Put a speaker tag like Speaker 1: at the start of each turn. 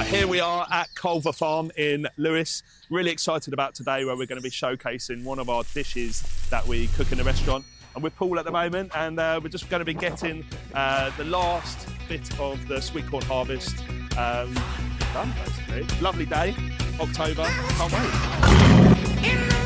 Speaker 1: Right, here we are at Culver Farm in Lewes. Really excited about today, where we're going to be showcasing one of our dishes that we cook in the restaurant. I'm with Paul at the moment, and we're just going to be getting the last bit of the sweet corn harvest done, basically. Lovely day, October, can't wait.